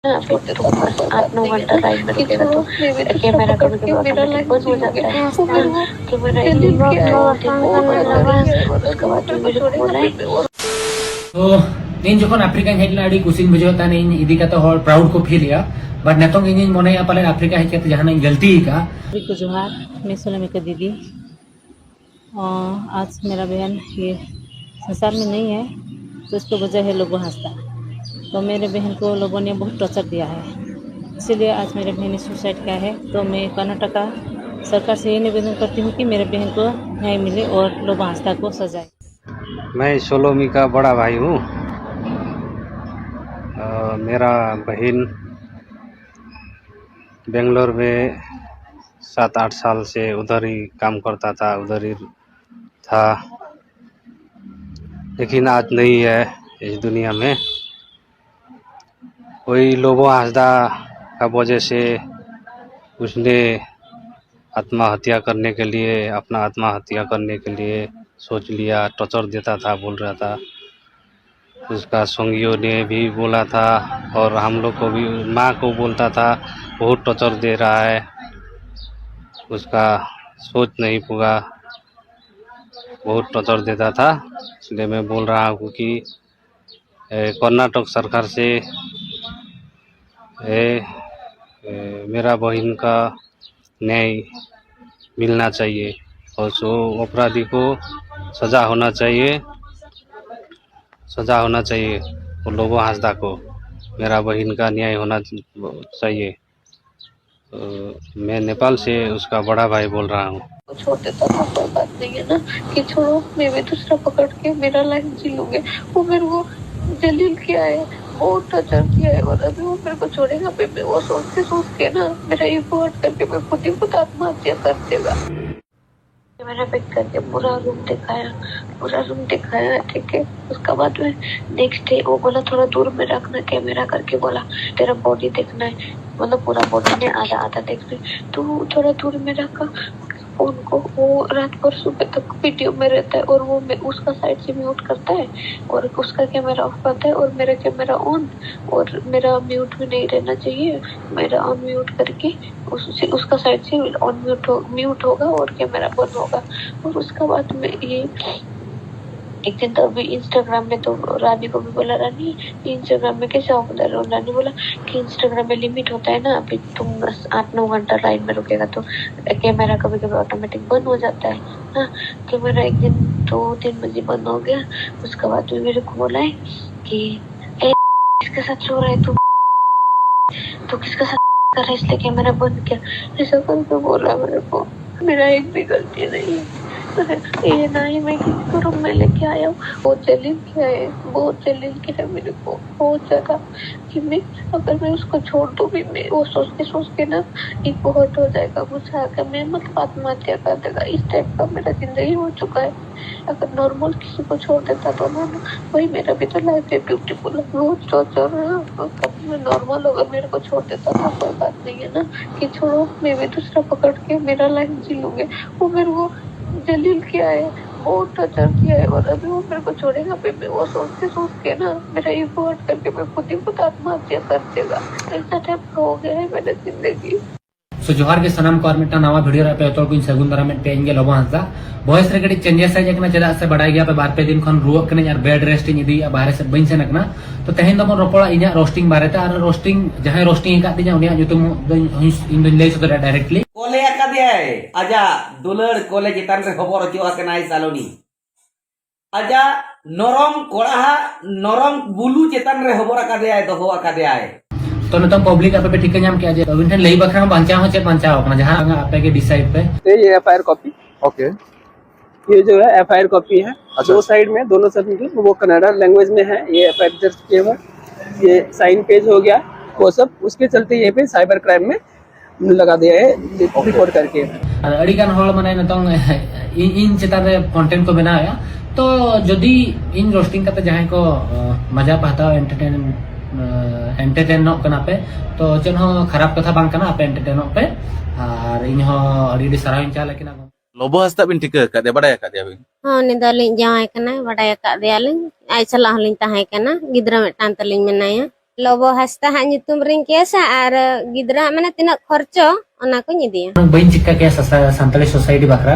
फिर तुम बस 8-9 घंटा लाइन में रुकेगा तो कैमरा कभी कभी ऑटोमेटिक बंद हो जाता है। कैमरा उसके बाद तो मेरे को बोला तो इन जखन अफ्रीका हेजना अड़ी कुसिन बुझाता इन इदी का तो हर प्राउड को फील या बट नेतों इन मने पाले अफ्रीका हेज के जहां गलती का को जोहार। मैं सोनामिका दीदी। आज मेरा बहन ये संसार में नहीं है तो इसको वजह है लोगों हंसता। तो मेरे बहन को लोगों ने बहुत टॉर्चर दिया है, इसीलिए आज मेरे बहन ने सुसाइड किया है। तो मैं कर्नाटका सरकार से ये निवेदन करती हूँ कि मेरे बहन को न्याय मिले और लोगों हंसता को सजाए। मैं सोलोमी का बड़ा भाई हूँ। मेरा बहन बेंगलोर में 7-8 साल से उधर ही काम करता था, उधर ही था, लेकिन आज नहीं है इस दुनिया में। कोई लोगों हंसदा का वजह से उसने आत्महत्या करने के लिए अपना आत्महत्या करने के लिए सोच लिया। टॉर्चर देता था, बोल रहा था। उसका संगियों ने भी बोला था और हम लोग को भी, माँ को बोलता था बहुत टॉर्चर दे रहा है। उसका सोच नहीं पूरा, बहुत टॉर्चर देता था। इसलिए मैं बोल रहा हूँ कि कर्नाटक सरकार से मेरा बहन का न्याय मिलना चाहिए और सो अपराधी को सजा होना चाहिए, सजा होना चाहिए। और लोगों हंसदा को मेरा बहन का न्याय होना चाहिए। मैं नेपाल से उसका बड़ा भाई बोल रहा हूँ। छोड़ देता था, कोई बात नहीं है ना कि छोड़ो, मैं भी दूसरा पकड़ के मेरा लाइफ जी लूंगे। वो मेरे को जलील किया है, बहुत टॉर्चर किया है और अभी वो मेरे को छोड़ेगा भी। मैं वो सोच के ना मेरा ईगो हर्ट करके मैं खुद ही खुद आत्महत्या कर देगा। मैंने पिक करके पूरा रूम दिखाया, ठीक है। उसका बाद में नेक्स्ट डे वो बोला थोड़ा दूर में रखना कैमरा करके, बोला तेरा बॉडी देखना है, मतलब पूरा बॉडी ने आधा आधा देखना है। तो थोड़ा दूर में रखा फोन को। वो रात भर सुबह तक वीडियो में रहता है और वो उसका साइड से म्यूट करता है और उसका कैमरा ऑफ करता है और मेरा कैमरा ऑन, और मेरा म्यूट भी नहीं रहना चाहिए। मेरा ऑन म्यूट करके उसका साइड से ऑन म्यूट होगा और कैमरा बंद होगा। और उसका बाद में ये एक दिन तो अभी इंस्टाग्राम में तो रानी को भी बोला, रानी इंस्टाग्राम में कैसे ऑफ कर रहे हो? रानी बोला कि इंस्टाग्राम में लिमिट होता है ना, अभी तुम बस 8-9 घंटा लाइन में रुकेगा तो कैमरा कभी कभी ऑटोमेटिक बंद हो जाता है ना। कैमरा एक दिन 2-3 बजे बंद हो गया। उसके बाद में मेरे को बोला है कि किसके साथ सो रहा है तू किसके साथ कर रहा है, इसलिए कैमरा बंद किया, ऐसा करके बोला मेरे को। मेरा एक भी गलती नहीं है ये, ना ही मैं किसी को रूम में लेके आया हूँ। बहुत जलील किया है, बहुत जलील किया है मेरे को, बहुत ज्यादा। कि मैं अगर मैं उसको छोड़ दूँ भी, मैं वो सोच के ना एक बहुत हो जाएगा मुझे आकर, मैं मतलब आत्महत्या कर देगा। इस टाइप का मेरा जिंदगी हो चुका है। अगर नॉर्मल किसी को छोड़ देता तो ना, वही मेरा भी तो लाइफ है ब्यूटीफुल। बहुत सोचो ना, मैं नॉर्मल होगा मेरे को छोड़ देता था, कोई बात नहीं है ना कि छोड़ो, मैं भी दूसरा पकड़ के मेरा लाइफ जी लूंगे। वो मेरे को जलील किया है, बहुत टॉर्चर किया है और अभी वो मेरे को छोड़ेगा भी। मैं वो सोच के ना मेरा ईगो हर्ट करके मैं खुद ही खुद आत्महत्या कर देगा। ऐसा टाइप हो गया है मेरी जिंदगी। सो जोहार के सनाम को मिट्टा नवा वीडियो पे तो को सगुन दारा में पे लोगो हंसदा वॉइस रे कड़ी चेंजेस है जकना चेदा से बड़ा गया पे 2-3 दिन खन रुक कने यार बेड रेस्टिंग इदी बाहर से बइन से नकना। तो तेहेन दो रोपड़ा इना रोस्टिंग बारे ते आर रोस्टिंग जहां रोस्टिंग का दिया उनिया जुतुम इन दिन ले सो डायरेक्टली कोले आकादियाय आजा दुलड़ कोले चितान रे खबर हचो आकनाय सालोनी आजा नरम कोड़ाहा नरम बुलू चितान रे खबर आकादियाय दहो आकादियाय। तो नतम पब्लिक आपे ठीक नाम किया जे अबिन ठन लई बखरा बांचा हो चे बांचा होना जहां आपे के डिसाइड पे ये एफआईआर कॉपी। ओके, ये जो है एफआईआर कॉपी है। अच्छा। दो साइड में, दोनों साइड में वो कन्नड़ा लैंग्वेज में है। ये एफआईआर दर्ज किए हुए, ये साइन पेज हो गया वो सब। उसके चलते ये पे साइबर क्राइम में लगा दिया है रिपोर्ट करके। अड़ी गान होल माने नतम इन चेता रे कंटेंट को बनाया। तो जदी इन रोस्टिंग करते जहां को मजा पाता एंटरटेन कना पे तो चेन हो खराब कथा बांग कना पे एंटरटेन पे और इन हो अड़ी सराइन चा लेकिन लोबो हस्ता बिन टिका का दे बड़ा का दे बिन हाँ निदालिं जाए कना बड़ा का देयालिं आई सलाह लिं ताहे कना गिद्रा मेटान तलिं मेनाया लोबो हस्ता हाँ nyutum ring केसा आर गिद्रा माने तिना खर्चो ओना को निदिया bain चिक्का के संताली सोसाइटी बखरा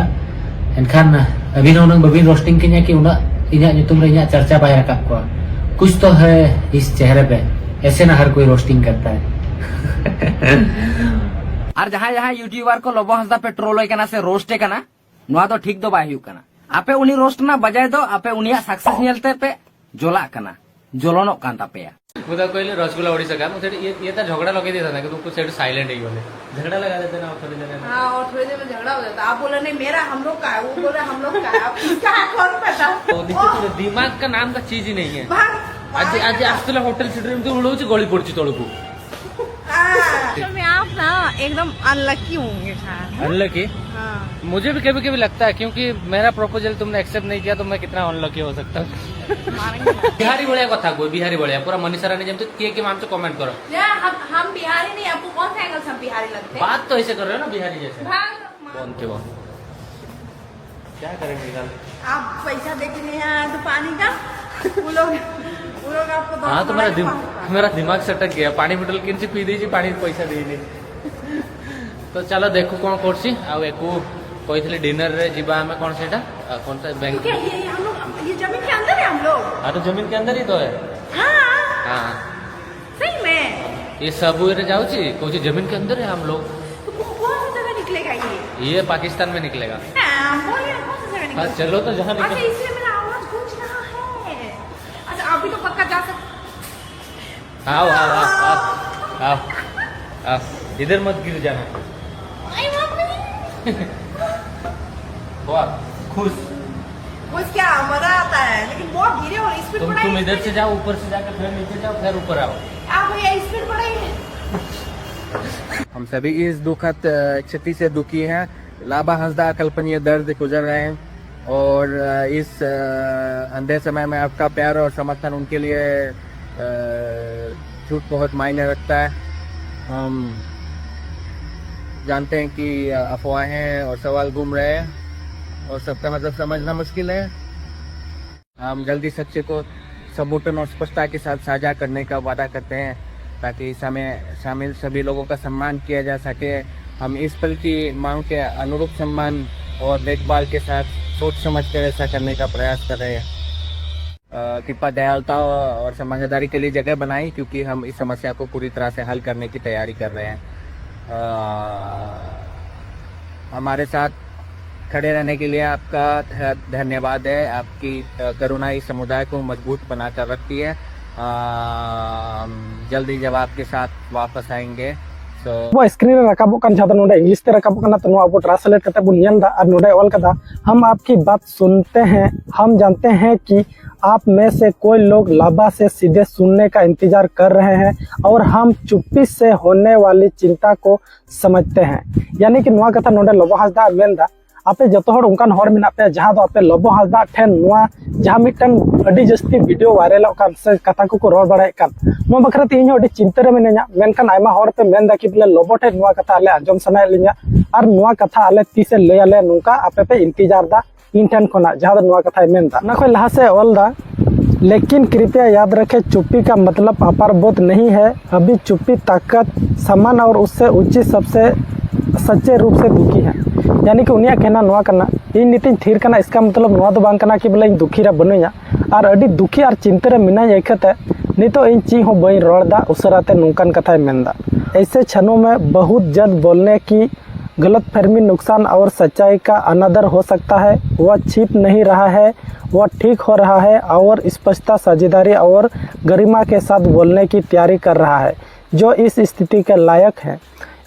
एनखान अभी नोनंग बबिन रोस्टिंग किnya कि उना इन्या nyutum रे इन्या चर्चा बाय रखा को कुछ तो है इस चेहरे पे ऐसे ना हर कोई रोस्टिंग करता है और जहां जहां यूट्यूबर को लोबो हंसदा पे ट्रोल होय कना से रोस्ट कना नोआ तो ठीक दो बाय हुई कना आपे उनी रोस्ट ना बजाय दो आपे उनिया सक्सेस नेलते पे जोला कना जोलोनो कान तापेया मुदा कहले रसगुल्ला ओडी सका मुझे ये तो झगड़ा लगे देता था कि तुम कुछ साइड साइलेंट ही बोले झगड़ा लगा देते ना थोड़ी देर में। हाँ और थोड़ी देर में झगड़ा हो जाता। आप बोले नहीं मेरा हम लोग का है, वो बोले हम लोग का है, अब किसका है कौन पता। तो दिमाग का नाम का चीज ही नहीं है। आज आज आसला होटल सिटी में तो उड़ोची गली पड़ची तळकू में आप ना एकदम अनलकी होंगे शायद। अनलकी हाँ। मुझे भी कभी कभी लगता है क्योंकि मेरा प्रपोजल तुमने एक्सेप्ट नहीं किया तो मैं कितना अनलकी हो सकता हूँ। बिहारी बड़िया कथा कोई बिहारी बड़िया पूरा मनीषा रानी जमते के माम से कमेंट करो हम बिहारी नहीं, आपको कौन सा एंगल से हम बिहारी लगते हैं? बात तो ऐसे कर रहे हो ना बिहारी जैसे कौन थे वो क्या करेंगे कल आप पैसा देके नहीं आए तो पानी का वो लोग आपको हाँ तो मेरा दिमाग सटक गया पानी बोतल किन से पी दीजिए पानी पैसा दे नहीं तो चलो देखो कौन करसी आउ एको कहते डिनर रे जीवा हमें कौन सेटा कौन सा बैंक हम लोग ये जमीन के अंदर है हम लोग। हाँ तो जमीन के अंदर ही तो है। हाँ सही में ये सब जाऊची कौन जमीन के अंदर है हम लोग। तो कौन सी जगह निकलेगा ये पाकिस्तान में निकलेगा। बोलिए कौन सी जगह निकलेगा? चलो तो जहाँ अच्छा इसलिए मेरा आवाज गूंज रहा है। अच्छा अभी तो पक्का जा सकते। आओ आओ आओ आओ आओ आओ इधर मत गिर जाना। बहुत खुश कुछ क्या मजा आता है लेकिन बहुत धीरे और स्पीड बढ़ाइए। तुम इधर से जाओ ऊपर से जाकर फिर नीचे जाओ फिर ऊपर आओ। आप भैया स्पीड बढ़ाइए। हम सभी इस दुखद क्षति से दुखी हैं। लाबा हंसदा अकल्पनीय दर्द गुजर रहे हैं और इस अंधे समय में आपका प्यार और समर्थन उनके लिए झूठ बहुत मायने रखता है। हम जानते हैं कि अफवाहें और सवाल घूम रहे हैं और सबका मतलब समझना मुश्किल है। हम जल्दी सच्चे को सबूतन और स्पष्टता के साथ साझा करने का वादा करते हैं ताकि इसमें शामिल सभी लोगों का सम्मान किया जा सके। हम इस पल की मांग के अनुरूप सम्मान और देखभाल के साथ सोच समझ कर ऐसा करने का प्रयास कर रहे हैं। कृपा दयालुता और समझदारी के लिए जगह बनाई क्योंकि हम इस समस्या को पूरी तरह से हल करने की तैयारी कर रहे हैं। हमारे साथ खड़े रहने के लिए आपका धन्यवाद है। आपकी करुणा इस समुदाय को मजबूत बनाकर रखती है। जल्दी जवाब के साथ वापस आएंगे। वो स्क्रीन रकाबो kan jada node इंग्लिश ते रकाबो kana तो अब ट्रांसलेट करते बुन नेल दा और नोडे ऑल कदा हम आपकी बात सुनते हैं। हम जानते हैं कि आप में से कोई लोग लाबा से सीधे सुनने का इंतजार कर रहे हैं और हम चुप्पी से होने वाली चिंता को समझते हैं। यानी कि नुआ कथा नोडे लोबो हंसदा मेनदा आपे जतो हर उनकान हर मेना पे जहां दो आपे लोबो हंसदा ठेन नुआ जहां मिटन अडी जस्ती वीडियो वायरल कान से कथा को रोड बड़ाय कान नुआ बखराते इन अडी चिंता रे मेना मेनकान आयमा हर पे मेनदा कि बोले लोबो ठे नुआ कथा आले आजम सनाय लिया और नुआ कथा आले तीसे ले आले नुका आपे पे इंतजार दा इन ठेन कोना जहां नुआ कथा मेनदा ना कोई लहा से ऑल दा। लेकिन कृपया याद रखें चुप्पी का मतलब अपारबोध नहीं है। अभी चुप्पी ताकत सम्मान और उससे ऊंची सबसे सच्चे रूप से दुखी है। यानी कि उनिया कहना नुआ करना इन नीति थीर करना इसका मतलब नुआ तो बांग करना कि बोले दुखी रे बनुया और अडी दुखी और चिंता रे मिना एकते नितो इन ची हो बई रोड़दा उसराते नुकान कथा मेनदा। ऐसे क्षणों में बहुत जल्द बोलने की गलतफहमी नुकसान और सच्चाई का अनादर हो सकता है। वह छिप नहीं रहा है, वह ठीक हो रहा है और स्पष्टता साझेदारी और गरिमा के साथ बोलने की तैयारी कर रहा है जो इस स्थिति के लायक है।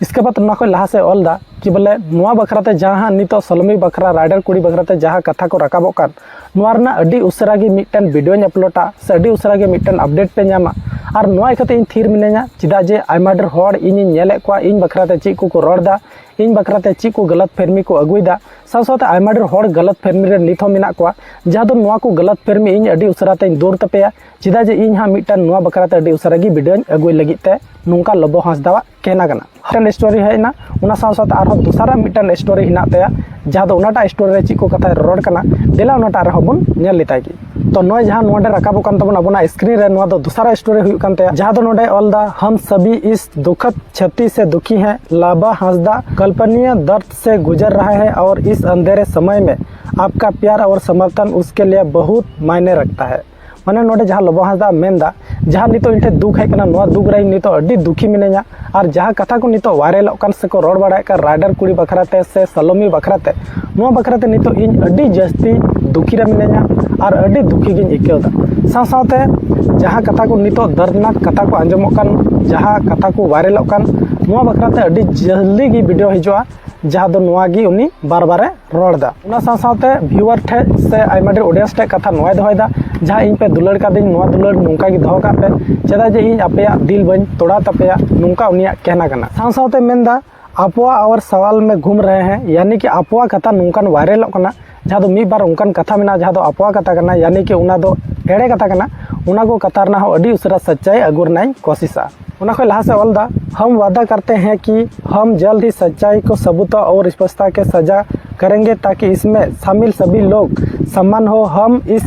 इसके बाद ना कोई लहा से ऑल दा कि बोले नुआ बखराते जहाँ नितो सलमी बखरा राइडर कुड़ी बखराते जहाँ कथा को रकाबो कान नुआ रना अडी उसरा गे मिटन वीडियो अपलोडा से अडी उसरा गे मिटन अपडेट पे नामा और नुआ इकते इन थीर मिनेना चिदा जे आयमा डर होड़ इन नेले को इन बखराते ची को रोड़दा इन बखराते ची को गलत फहमी को अगुइदा साव सावते आयमा डर होड़ गलत फहमी रे निथो मिना को जहाँ दो नुआ को गलत फहमी इन अडी उसराते दूर तपेया चिदा जे इन हा मिटन नुआ बखराते अडी उसरा गे वीडियो अगुइ लगिते नुंका लोबो हांसदा कहना कना मिटन स्टोरी हेना उना साथ साथ आरो दूसरा मिटन स्टोरी हिना तया जहां दो उनाटा स्टोरी रे चिको कथा रोड कना देला उनाटा रे हबन नेल लिताय की तो नय जहां नोडे रकाबो कान तबन अपना स्क्रीन रे नो दो दूसरा स्टोरी हुई कान तया जहां दो नोडे ऑलदा हम सभी इस दुखद क्षति से दुखी हैं। लाबा हांसदा कल्पनीय दर्द से गुजर रहा है और इस अंधेरे समय में आपका प्यार और समर्थन उसके लिए बहुत मायने रखता है। माने नोडे जहां लोबो हांसदा मेंदा जहां नितो इनठे दुख है कना नोआ दुख रही नितो अड्डी दुखी मिनेया और जहां कथा को नितो वायरल कान से को रोड बाड़ाय का राइडर कुड़ी बखराते से सलोमी बखराते नोआ बखराते नितो इन अड्डी जस्ती दुखी रे मिनेया और अड्डी दुखी गिन इकेवदा साथ साथे जहां कथा को नितो दर्दनाक कथा को आंजमो कान जहां कथा को वायरल कान नोआ बखराते अड्डी जल्दी गी वीडियो हिजुआ जहां दो नोआ गी उनी बार बार रोडदा उना साथ साथे व्यूअर ठे से आइमा ढेर ऑडियंस ठे कथा नोआय दोहयदा जहां इन पे दुलड़ का दिन नोआ दुलड़ नुंका गी दोह का पे चेदा जे इन अपेया दिल बन तोड़ा तपेया नुंका उनिया कहना कना साथ साथे मेंदा अफवाह और सवाल में घूम रहे हैं यानी कि अफवाह कथा नुंकान वायरल कना जहां दो मी बार उनकान कथा मेना जहां दो अफवाह कथा कना यानी कि उना दो एड़े कथा कना उना को कथा रना हो अडी उसरा सच्चाई अगुर नाई कोशिशा उना को लहा से ऑलदा हम वादा करते हैं कि हम जल्द ही सच्चाई को सबूत और स्पष्टता के सजा करेंगे ताकि इसमें शामिल सभी लोग सम्मान हो। हम इस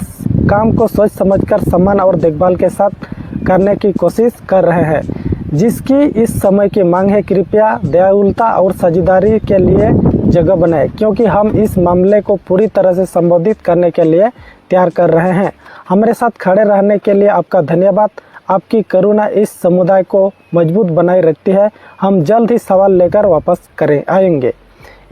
काम को सोच समझकर सम्मान और देखभाल के साथ करने की कोशिश कर रहे हैं जिसकी इस समय की मांग है। कृपया दयालुता और साझेदारी के लिए जगह बनाएं क्योंकि हम इस मामले को पूरी तरह से संबोधित करने के लिए तैयार कर रहे हैं। हमारे साथ खड़े रहने के लिए आपका धन्यवाद। आपकी करुणा इस समुदाय को मजबूत बनाए रखती है। हम जल्द ही सवाल लेकर वापस आएंगे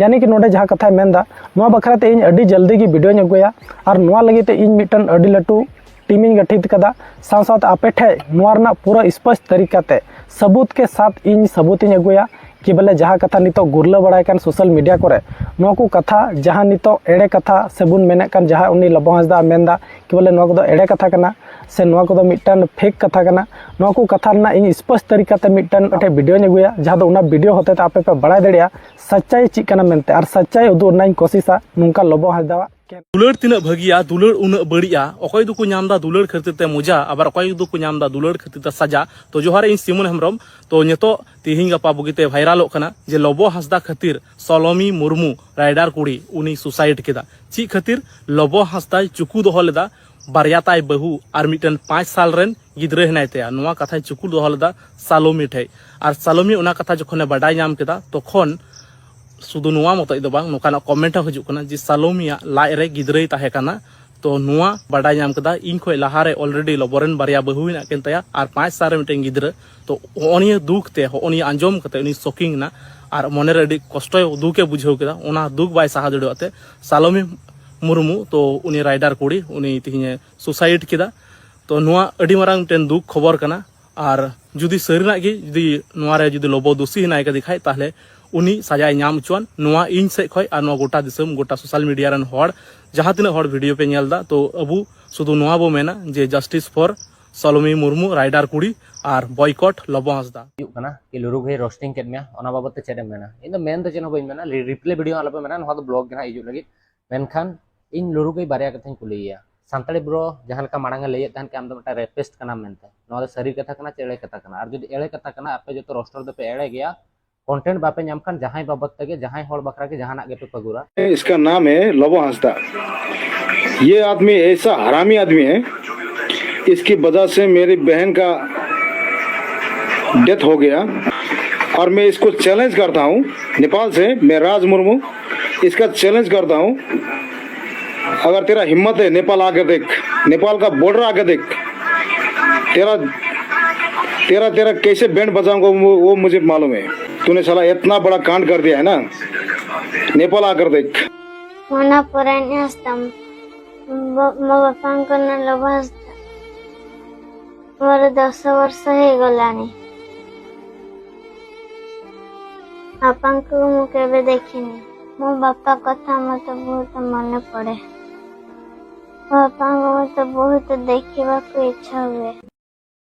यानी कि नोडे जहां कथा मेंदा नोआ बखराते इन अडी जल्दी की वीडियो अगुया और नोआ लगी ते इन मिटन अडी लटू टीमिंग गठित कदा साथ साथ आपे ठे नोआ रना पूरा स्पष्ट तरीका ते सबूत के साथ इन सबूत इन अगुया कि बोले जहां कथा नितो गुरला बड़ाय कान सोशल मीडिया करे नोआ को कथा जहां नितो एड़े कथा सेबुन मेने कान जहां उनी लोबो हांसदा मेंदा कि बोले नोआ को दो एड़े कथा कना से नोआ को दो मिटन फेक कथा कना नोआ को कथा ना इन स्पष्ट तरीका ते मिटन अठे वीडियो अगुया जहां दो उना वीडियो होते ते आपे पे बड़ाय दड़िया सच्चाई ची कना मेनते और सच्चाई उदु नाइन कोशिशा नुंका लोबो हांसदा दुलड़ तीन भागिया दुलड़ उन बड़िया अकय दुको नामदा दुलड़ खातिर ते मजा आबार अकय दुको नामदा दुलड़ खातिर ते सजा तो जोहार इन सिमुन हेमरम तो नितो तिहिं गपा बुगिते भाइराल कना जे लोबो हांसदा खातिर सलोमी मुर्मू राइडर कुड़ी उनी सुसाइड केदा ची खातिर लोबो हांसदा चुकू दोह लेदा बारिया ताय बहु और मिटन 5 साल रेन गिद्रे हनाय तया नोआ कथा चुकू दोह लेदा सालोमी ठे और सालोमी उना कथा जखने बाडाय नाम केदा तखन सुदु नुआ मत दो बांग नोकाना कमेंट हजु कना जे सालोमिया लाइ रे गिद्रे ताहे कना तो नुआ बाडाय नाम कदा इन खय लहारे ऑलरेडी लोबरेन बारिया बहु हिना केन तया और 5 साल मिटन गिद्रे तो ओनिया दुख ते ओनिया अंजम कते उनी शॉकिंग ना और मने रे कष्ट दुखे बुझाव केदा ओना दुख बाय साहा दड़ते सालोमी मुर्मू तो उनी राइडर कुड़ी उनी तिहिने सुसाइड केदा तो नुआ अडी मारांग मिटन दुख खबर कना और जुदी सरीना गे जुदी नुआ रे जुदी लोबो दोषी हिनाय का दिखाय ताहले उनी सजाय नाम चुआन नुआ इन से खय और नुआ गोटा दिसम गोटा सोशल मीडिया रन हर जहां तिना हर वीडियो पे नेलदा तो अबू सुदु नुआ बो मेना जे जस्टिस फॉर सलोमी मुर्मू राइडर कुड़ी और बॉयकॉट लोबो हांसदा कना कि लुरु भाई रोस्टिंग केद मेया ओना बाबत ते चेदम मेना इन मेन तो चेनो बइन मेना रिप्ले वीडियो आलपे मेना नुआ दो ब्लॉग गना इजु लगी मेनखान इन लुरु भाई बारिया कथाñ कुलिया सांताली ब्रो जहां लका मांगा लैय तहन के आम दो मटा रेपिस्ट कना मेनते नुआ दो सरी कथा कना चेड़े कथा कना और जदि एड़े कथा कना आपे जतो रोस्टर दो पे एड़े गया कंटेंट बापे नाम खान जहां बाबत तगे जहां हर बकरा के जहां नागे पे पगुरा। इसका नाम है लोबो हांसदा। ये आदमी ऐसा हरामी आदमी है, इसकी वजह से मेरी बहन का डेथ हो गया और मैं इसको चैलेंज करता हूँ नेपाल से, मैं राज मुर्मू इसका चैलेंज करता हूँ, अगर तेरा हिम्मत है नेपाल आके देख, नेपाल का बॉर्डर आके देख, तेरा कैसे बैंड बजाऊंगा वो मुझे मालूम है। तूने साला इतना बड़ा कांड कर दिया है ना, नेपाल आकर देख। मना पुरानी हस्ता मो बापांको ना लोभ हस्ता मोर 10 वर्ष हे गलानी बापांको मु केबे देखिनी मो बापा कथा मते बहुत मन पड़े बापांको मते बहुत देखिबा को इच्छा हुए।